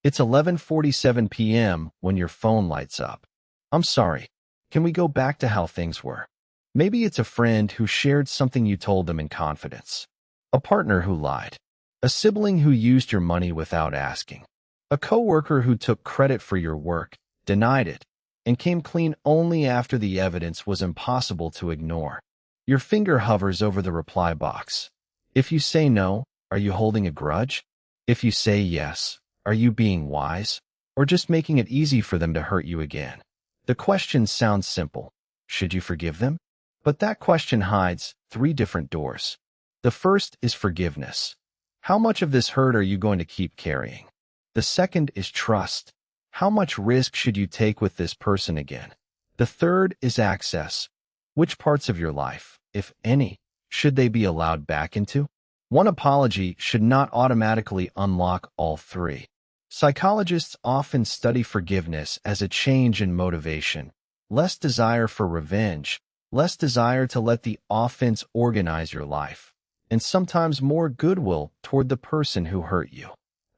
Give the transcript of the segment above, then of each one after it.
It's 11:47 p.m. when your phone lights up. I'm sorry. Can we go back to how things were? Maybe it's a friend who shared something you told them in confidence. A partner who lied. A sibling who used your money without asking. A coworker who took credit for your work, denied it, and came clean only after the evidence was impossible to ignore. Your finger hovers over the reply box. If you say no, are you holding a grudge? If you say yes, are you being wise, or just making it easy for them to hurt you again? The question sounds simple. Should you forgive them? But that question hides 3 different doors. The first is forgiveness. How much of this hurt are you going to keep carrying? The second is trust. How much risk should you take with this person again? The third is access. Which parts of your life, if any, should they be allowed back into? One apology should not automatically unlock all 3. Psychologists often study forgiveness as a change in motivation, less desire for revenge, less desire to let the offense organize your life, and sometimes more goodwill toward the person who hurt you.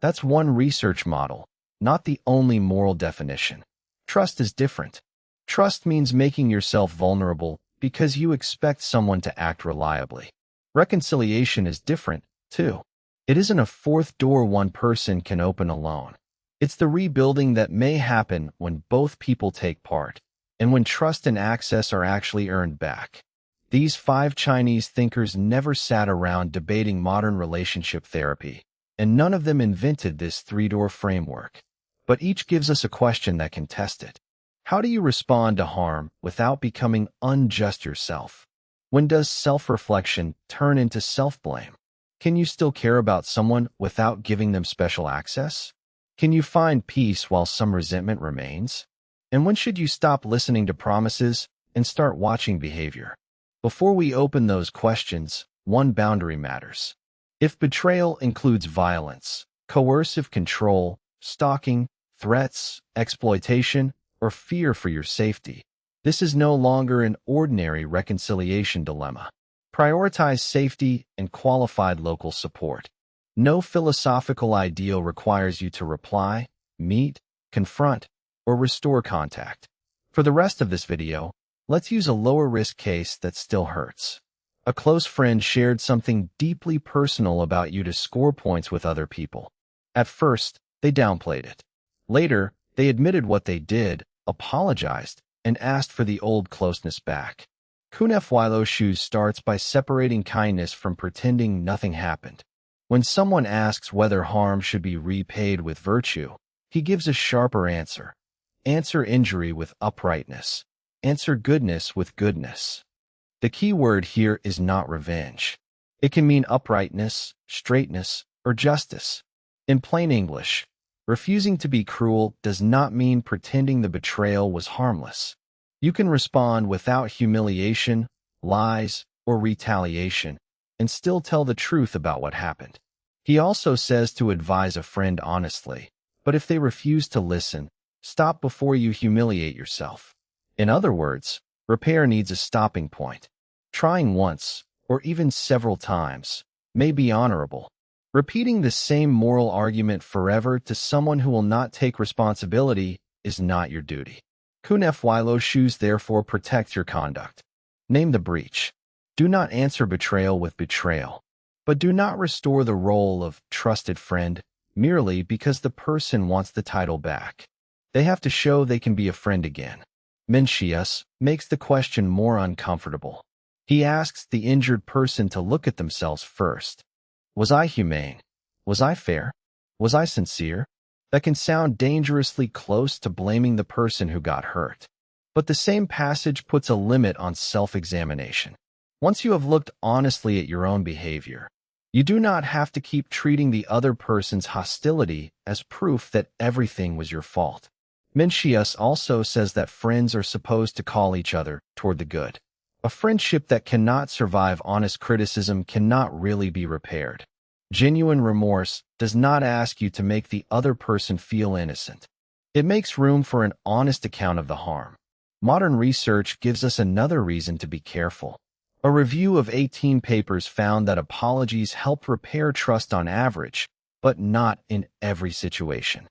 That's one research model, not the only moral definition. Trust is different. Trust means making yourself vulnerable because you expect someone to act reliably. Reconciliation is different, too. It isn't a 4th door one person can open alone. It's the rebuilding that may happen when both people take part, and when trust and access are actually earned back. These 5 Chinese thinkers never sat around debating modern relationship therapy, and none of them invented this 3-door framework. But each gives us a question that can test it. How do you respond to harm without becoming unjust yourself? When does self-reflection turn into self-blame? Can you still care about someone without giving them special access? Can you find peace while some resentment remains? And when should you stop listening to promises and start watching behavior? Before we open those questions, one boundary matters. If betrayal includes violence, coercive control, stalking, threats, exploitation, or fear for your safety, this is no longer an ordinary reconciliation dilemma. Prioritize safety and qualified local support. No philosophical ideal requires you to reply, meet, confront, or restore contact. For the rest of this video, let's use a lower-risk case that still hurts. A close friend shared something deeply personal about you to score points with other people. At first, they downplayed it. Later, they admitted what they did, apologized, and asked for the old closeness back. Confucius starts by separating kindness from pretending nothing happened. When someone asks whether harm should be repaid with virtue, he gives a sharper answer. Answer injury with uprightness. Answer goodness with goodness. The key word here is not revenge. It can mean uprightness, straightness, or justice. In plain English, refusing to be cruel does not mean pretending the betrayal was harmless. You can respond without humiliation, lies, or retaliation, and still tell the truth about what happened. He also says to advise a friend honestly, but if they refuse to listen, stop before you humiliate yourself. In other words, repair needs a stopping point. Trying once, or even several times, may be honorable. Repeating the same moral argument forever to someone who will not take responsibility is not your duty. Confucius therefore protect your conduct. Name the breach. Do not answer betrayal with betrayal. But do not restore the role of trusted friend merely because the person wants the title back. They have to show they can be a friend again. Mencius makes the question more uncomfortable. He asks the injured person to look at themselves first. Was I humane? Was I fair? Was I sincere? That can sound dangerously close to blaming the person who got hurt. But the same passage puts a limit on self-examination. Once you have looked honestly at your own behavior, you do not have to keep treating the other person's hostility as proof that everything was your fault. Mencius also says that friends are supposed to call each other toward the good. A friendship that cannot survive honest criticism cannot really be repaired. Genuine remorse does not ask you to make the other person feel innocent. It makes room for an honest account of the harm. Modern research gives us another reason to be careful. A review of 18 papers found that apologies help repair trust on average, but not in every situation.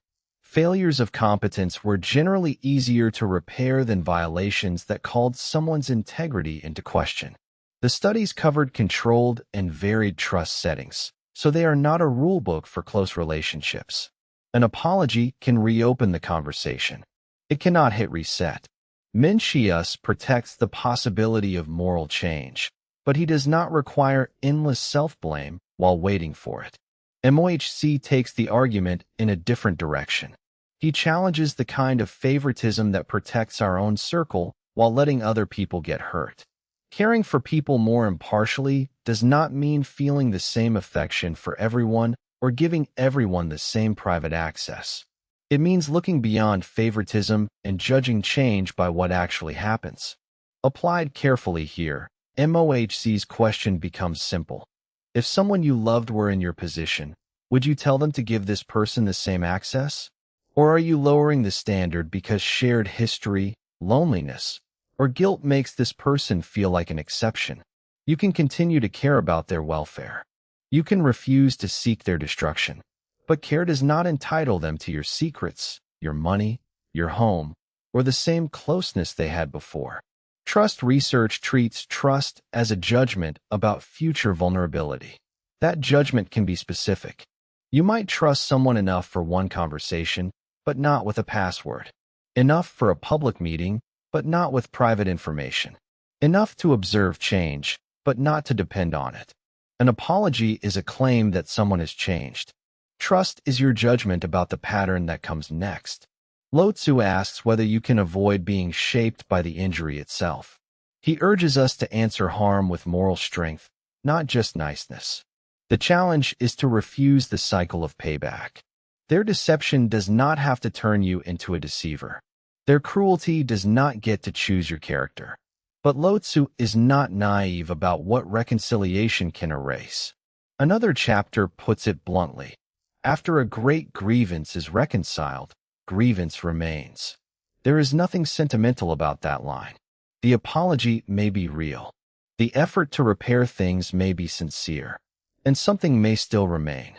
Failures of competence were generally easier to repair than violations that called someone's integrity into question. The studies covered controlled and varied trust settings, so they are not a rulebook for close relationships. An apology can reopen the conversation. It cannot hit reset. Mencius protects the possibility of moral change, but he does not require endless self-blame while waiting for it. Mozi takes the argument in a different direction. He challenges the kind of favoritism that protects our own circle while letting other people get hurt. Caring for people more impartially does not mean feeling the same affection for everyone or giving everyone the same private access. It means looking beyond favoritism and judging change by what actually happens. Applied carefully here, Mozi's question becomes simple. If someone you loved were in your position, would you tell them to give this person the same access? Or are you lowering the standard because shared history, loneliness, or guilt makes this person feel like an exception? You can continue to care about their welfare. You can refuse to seek their destruction. But care does not entitle them to your secrets, your money, your home, or the same closeness they had before. Trust research treats trust as a judgment about future vulnerability. That judgment can be specific. You might trust someone enough for one conversation, but not with a password. Enough for a public meeting, but not with private information. Enough to observe change, but not to depend on it. An apology is a claim that someone has changed. Trust is your judgment about the pattern that comes next. Laozi asks whether you can avoid being shaped by the injury itself. He urges us to answer harm with moral strength, not just niceness. The challenge is to refuse the cycle of payback. Their deception does not have to turn you into a deceiver. Their cruelty does not get to choose your character. But Laozi is not naive about what reconciliation can erase. Another chapter puts it bluntly. After a great grievance is reconciled, grievance remains. There is nothing sentimental about that line. The apology may be real. The effort to repair things may be sincere. And something may still remain.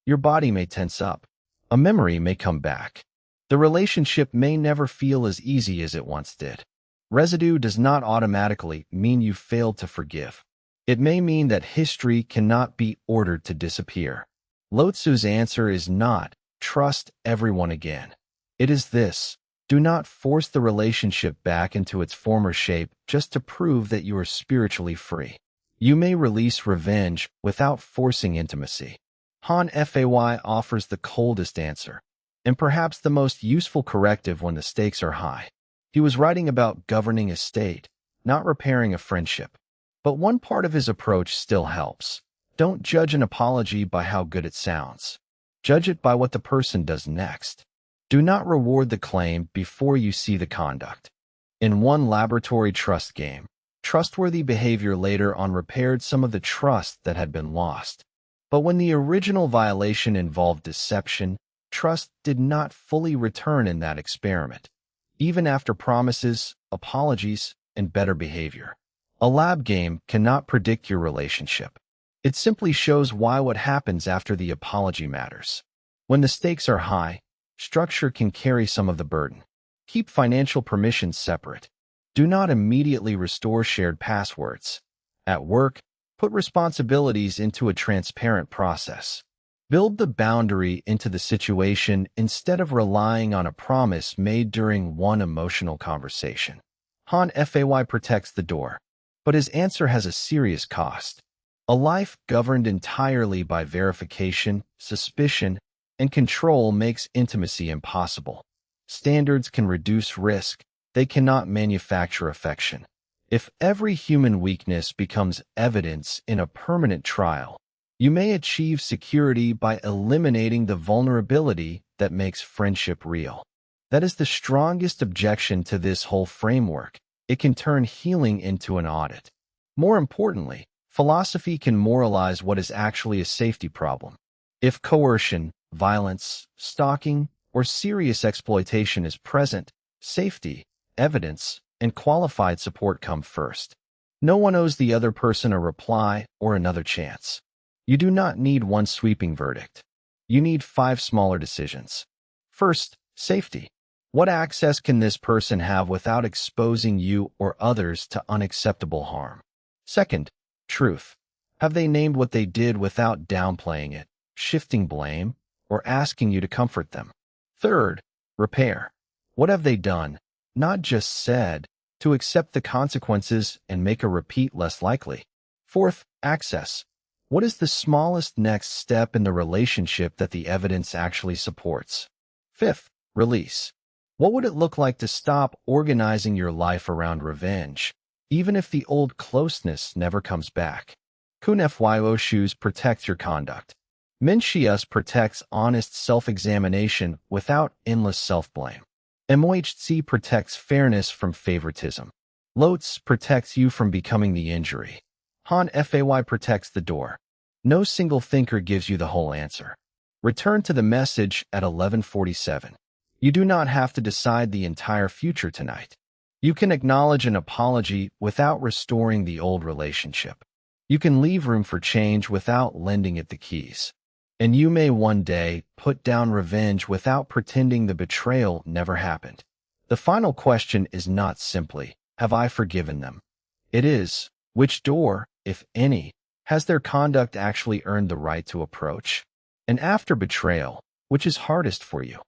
Your body may tense up. A memory may come back. The relationship may never feel as easy as it once did. Residue does not automatically mean you failed to forgive. It may mean that history cannot be ordered to disappear. Laozi's answer is not, trust everyone again. It is this, do not force the relationship back into its former shape just to prove that you are spiritually free. You may release revenge without forcing intimacy. Han Fei offers the coldest answer, and perhaps the most useful corrective when the stakes are high. He was writing about governing a state, not repairing a friendship. But one part of his approach still helps. Don't judge an apology by how good it sounds. Judge it by what the person does next. Do not reward the claim before you see the conduct. In one laboratory trust game, trustworthy behavior later on repaired some of the trust that had been lost. But when the original violation involved deception, trust did not fully return in that experiment, even after promises, apologies, and better behavior. A lab game cannot predict your relationship. It simply shows why what happens after the apology matters. When the stakes are high, structure can carry some of the burden. Keep financial permissions separate. Do not immediately restore shared passwords. At work, put responsibilities into a transparent process. Build the boundary into the situation instead of relying on a promise made during one emotional conversation. Han Fei protects the door, but his answer has a serious cost. A life governed entirely by verification, suspicion, and control makes intimacy impossible. Standards can reduce risk. They cannot manufacture affection. If every human weakness becomes evidence in a permanent trial, you may achieve security by eliminating the vulnerability that makes friendship real. That is the strongest objection to this whole framework. It can turn healing into an audit. More importantly, philosophy can moralize what is actually a safety problem. If coercion, violence, stalking, or serious exploitation is present, safety, evidence, and qualified support come first. No one owes the other person a reply or another chance. You do not need one sweeping verdict. You need 5 smaller decisions. First, Safety. What access can this person have without exposing you or others to unacceptable harm? Second, truth. Have they named what they did without downplaying it, shifting blame, or asking you to comfort them? Third, repair. What have they done, not just said, to accept the consequences and make a repeat less likely? Fourth, access. What is the smallest next step in the relationship that the evidence actually supports? Fifth, release. What would it look like to stop organizing your life around revenge, even if the old closeness never comes back? Confucius protects your conduct. Mencius protects honest self-examination without endless self-blame. Mozi protects fairness from favoritism. Laozi protects you from becoming the injury. Han Fei protects the door. No single thinker gives you the whole answer. Return to the message at 11:47. You do not have to decide the entire future tonight. You can acknowledge an apology without restoring the old relationship. You can leave room for change without lending it the keys. And you may one day put down revenge without pretending the betrayal never happened. The final question is not simply, have I forgiven them? It is, which door, if any, has their conduct actually earned the right to approach? And after betrayal, which is hardest for you?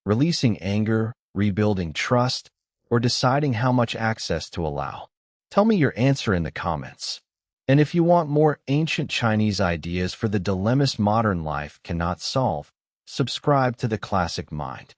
Releasing anger, rebuilding trust, or deciding how much access to allow? Tell me your answer in the comments. And if you want more ancient Chinese ideas for the dilemmas modern life cannot solve, subscribe to the Classic Mind.